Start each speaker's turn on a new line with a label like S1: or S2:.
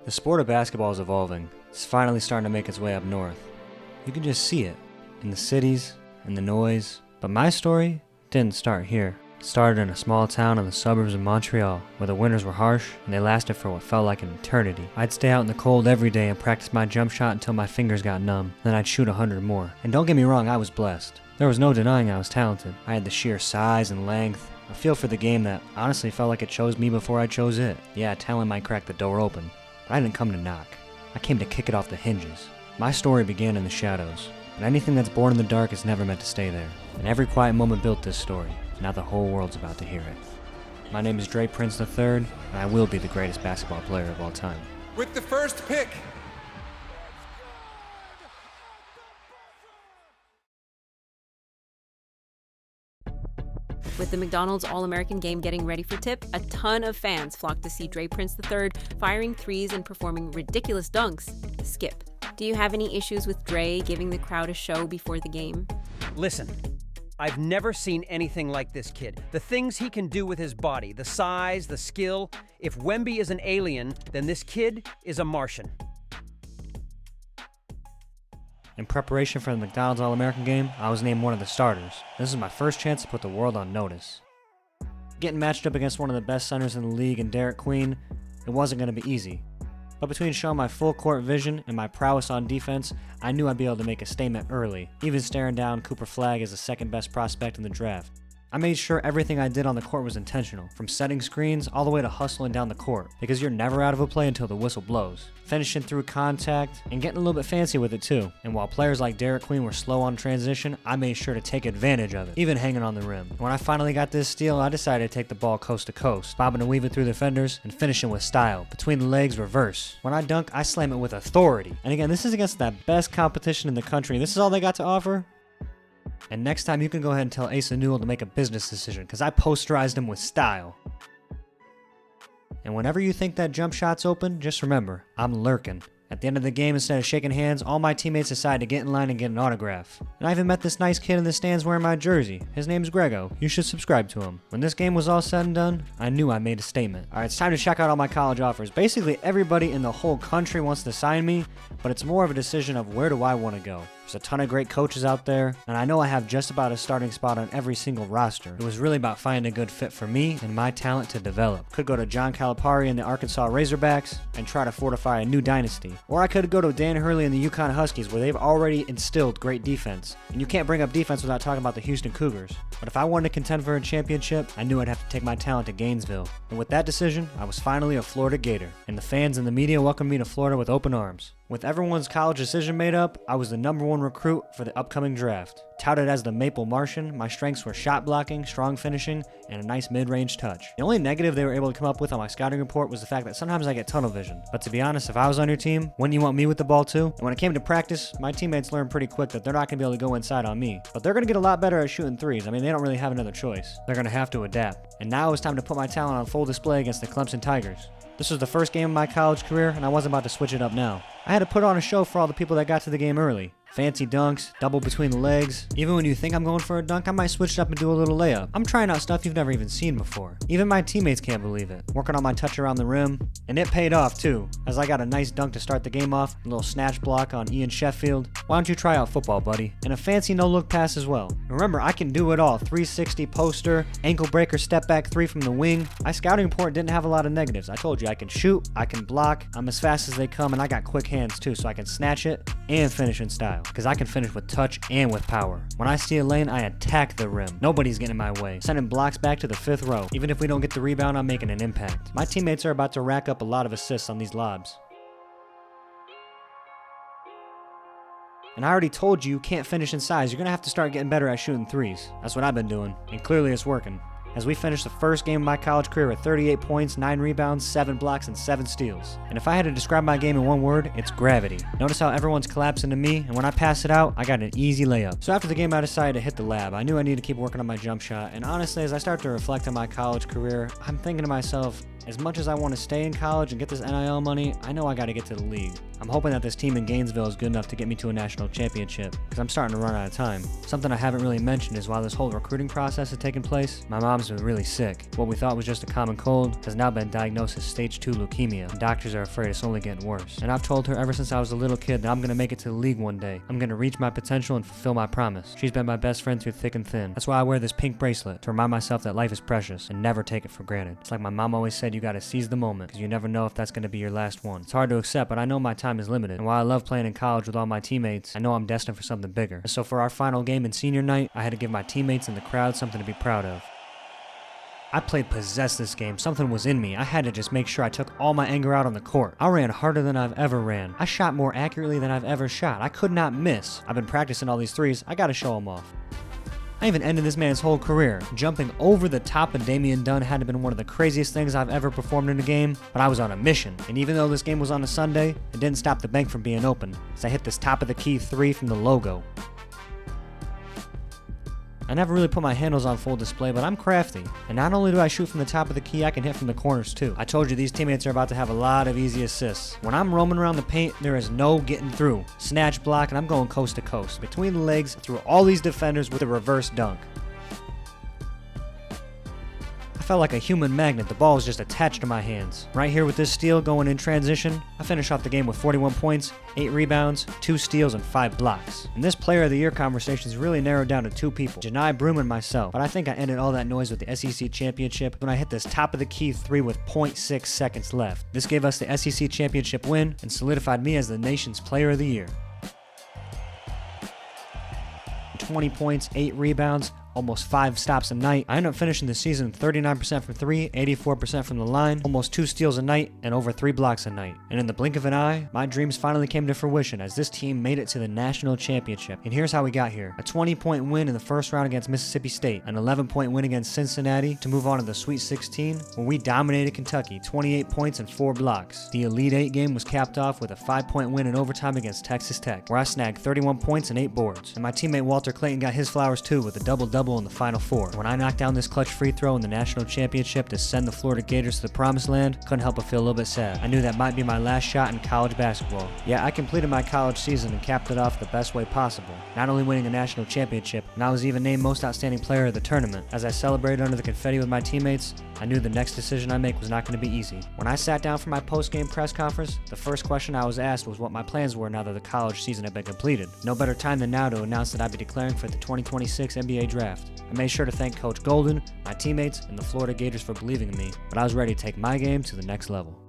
S1: The sport of basketball is evolving. It's finally starting to make its way up north. You can just see it in the cities, in the noise. But my story didn't start here. It started in a small town in the suburbs of Montreal, where the winters were harsh and they lasted for what felt like an eternity. I'd stay out in the cold every day and practice my jump shot until my fingers got numb. Then I'd shoot 100 more. And don't get me wrong, I was blessed. There was no denying I was talented. I had the sheer size and length, a feel for the game that honestly felt like it chose me before I chose it. Yeah, talent might crack the door open, but I didn't come to knock. I came to kick it off the hinges. My story began in the shadows, but anything that's born in the dark is never meant to stay there. And every quiet moment built this story. Now the whole world's about to hear it. My name is Grego Prince III, and I will be the greatest basketball player of all time.
S2: With the first pick,
S3: With the McDonald's All-American game getting ready for tip, a ton of fans flocked to see Grego Prince III firing threes and performing ridiculous dunks. Skip. Do you have any issues with Dre giving the crowd a show before the game?
S4: Listen, I've never seen anything like this kid. The things he can do with his body, the size, the skill. If Wemby is an alien, then this kid is a Martian.
S1: In preparation for the McDonald's All-American game, I was named one of the starters. This is my first chance to put the world on notice. Getting matched up against one of the best centers in the league and Derek Queen, it wasn't going to be easy. But between showing my full court vision and my prowess on defense, I knew I'd be able to make a statement early, even staring down Cooper Flagg as the second best prospect in the draft. I made sure everything I did on the court was intentional, from setting screens all the way to hustling down the court, because you're never out of a play until the whistle blows. Finishing through contact, and getting a little bit fancy with it too. And while players like Derek Queen were slow on transition, I made sure to take advantage of it, even hanging on the rim. When I finally got this steal, I decided to take the ball coast to coast, bobbing and weaving through the defenders, and finishing with style. Between the legs, reverse. When I dunk, I slam it with authority. And again, this is against that best competition in the country, and this is all they got to offer? And next time you can go ahead and tell Asa Newell to make a business decision, because I posterized him with style. And whenever you think that jump shot's open, just remember, I'm lurking. At the end of the game, instead of shaking hands, all my teammates decided to get in line and get an autograph. And I even met this nice kid in the stands wearing my jersey. His name's Grego. You should subscribe to him. When this game was all said and done, I knew I made a statement. Alright, it's time to check out all my college offers. Basically, everybody in the whole country wants to sign me, but it's more of a decision of where do I want to go. There's a ton of great coaches out there, and I know I have just about a starting spot on every single roster. It was really about finding a good fit for me and my talent to develop. Could go to John Calipari and the Arkansas Razorbacks and try to fortify a new dynasty. Or I could go to Dan Hurley and the UConn Huskies, where they've already instilled great defense. And you can't bring up defense without talking about the Houston Cougars. But if I wanted to contend for a championship, I knew I'd have to take my talent to Gainesville. And with that decision, I was finally a Florida Gator. And the fans and the media welcomed me to Florida with open arms. With everyone's college decision made up, I was the #1 recruit for the upcoming draft. Touted as the Maple Martian, my strengths were shot blocking, strong finishing, and a nice mid-range touch. The only negative they were able to come up with on my scouting report was the fact that sometimes I get tunnel vision. But to be honest, if I was on your team, wouldn't you want me with the ball too? And when it came to practice, my teammates learned pretty quick that they're not going to be able to go inside on me. But they're going to get a lot better at shooting threes. I mean, they don't really have another choice. They're going to have to adapt. And now it's time to put my talent on full display against the Clemson Tigers. This was the first game of my college career, and I wasn't about to switch it up now. I had to put on a show for all the people that got to the game early. Fancy dunks, double between the legs. Even when you think I'm going for a dunk, I might switch it up and do a little layup. I'm trying out stuff you've never even seen before. Even my teammates can't believe it. Working on my touch around the rim. And it paid off too, as I got a nice dunk to start the game off, a little snatch block on Ian Sheffield. Why don't you try out football, buddy? And a fancy no-look pass as well. Remember, I can do it all. 360 poster, ankle breaker, step back 3 from the wing. My scouting report didn't have a lot of negatives. I told you I can shoot, I can block, I'm as fast as they come, and I got quick hands too, so I can snatch it and finish in style. Because I can finish with touch and with power. When I see a lane, I attack the rim. Nobody's getting in my way. Sending blocks back to the 5th row. Even if we don't get the rebound, I'm making an impact. My teammates are about to rack up a lot of assists on these lobs. And I already told you can't finish in size. You're going to have to start getting better at shooting threes. That's what I've been doing. And clearly it's working. As we finished the first game of my college career with 38 points, 9 rebounds, 7 blocks, and 7 steals. And if I had to describe my game in one word, it's gravity. Notice how everyone's collapsing to me, and when I pass it out, I got an easy layup. So after the game, I decided to hit the lab. I knew I needed to keep working on my jump shot, and honestly, as I start to reflect on my college career, I'm thinking to myself, As much as I want to stay in college and get this NIL money, I know I got to get to the league. I'm hoping that this team in Gainesville is good enough to get me to a national championship, because I'm starting to run out of time. Something I haven't really mentioned is while this whole recruiting process has taken place, my mom's been really sick. What we thought was just a common cold has now been diagnosed as stage 2 leukemia, and doctors are afraid it's only getting worse. And I've told her ever since I was a little kid that I'm going to make it to the league one day. I'm going to reach my potential and fulfill my promise. She's been my best friend through thick and thin. That's why I wear this pink bracelet, to remind myself that life is precious and never take it for granted. It's like my mom always said, you got to seize the moment, because you never know if that's going to be your last one. It's hard to accept, but I know my time is limited, and while I love playing in college with all my teammates, I know I'm destined for something bigger. So for our final game in senior night, I had to give my teammates and the crowd something to be proud of. I played possessed this game. Something was in me. I had to just make sure I took all my anger out on the court. I ran harder than I've ever ran. I shot more accurately than I've ever shot. I could not miss. I've been practicing all these threes. I gotta show them off. I even ended this man's whole career. Jumping over the top of Damian Dunn had to have been one of the craziest things I've ever performed in a game, but I was on a mission. And even though this game was on a Sunday, it didn't stop the bank from being open, as I hit this top of the key 3 from the logo. I never really put my handles on full display, but I'm crafty. And not only do I shoot from the top of the key, I can hit from the corners too. I told you these teammates are about to have a lot of easy assists. When I'm roaming around the paint, there is no getting through. Snatch block, and I'm going coast to coast. Between the legs, through all these defenders with a reverse dunk. I felt like a human magnet. The ball was just attached to my hands. Right here with this steal going in transition, I finished off the game with 41 points, 8 rebounds, 2 steals, and 5 blocks. And this player of the year conversation is really narrowed down to 2 people, Janai Broom and myself. But I think I ended all that noise with the SEC championship when I hit this top of the key 3 with 0.6 seconds left. This gave us the SEC championship win and solidified me as the nation's player of the year. 20 points, 8 rebounds, almost 5 stops a night. I ended up finishing the season 39% from 3, 84% from the line, almost 2 steals a night, and over 3 blocks a night. And in the blink of an eye, my dreams finally came to fruition as this team made it to the national championship. And here's how we got here. A 20-point win in the first round against Mississippi State, an 11-point win against Cincinnati to move on to the Sweet 16, where we dominated Kentucky, 28 points and 4 blocks. The Elite 8 game was capped off with a 5-point win in overtime against Texas Tech, where I snagged 31 points and 8 boards. And my teammate Walter Clayton got his flowers too with a double-double in the Final Four. When I knocked down this clutch free throw in the national championship to send the Florida Gators to the promised land, couldn't help but feel a little bit sad. I knew that might be my last shot in college basketball. Yeah, I completed my college season and capped it off the best way possible, not only winning a national championship, and I was even named most outstanding player of the tournament. As I celebrated under the confetti with my teammates, I knew the next decision I make was not going to be easy. When I sat down for my post-game press conference, the first question I was asked was what my plans were now that the college season had been completed. No better time than now to announce that I'd be declaring for the 2026 NBA Draft. I made sure to thank Coach Golden, my teammates, and the Florida Gators for believing in me, but I was ready to take my game to the next level.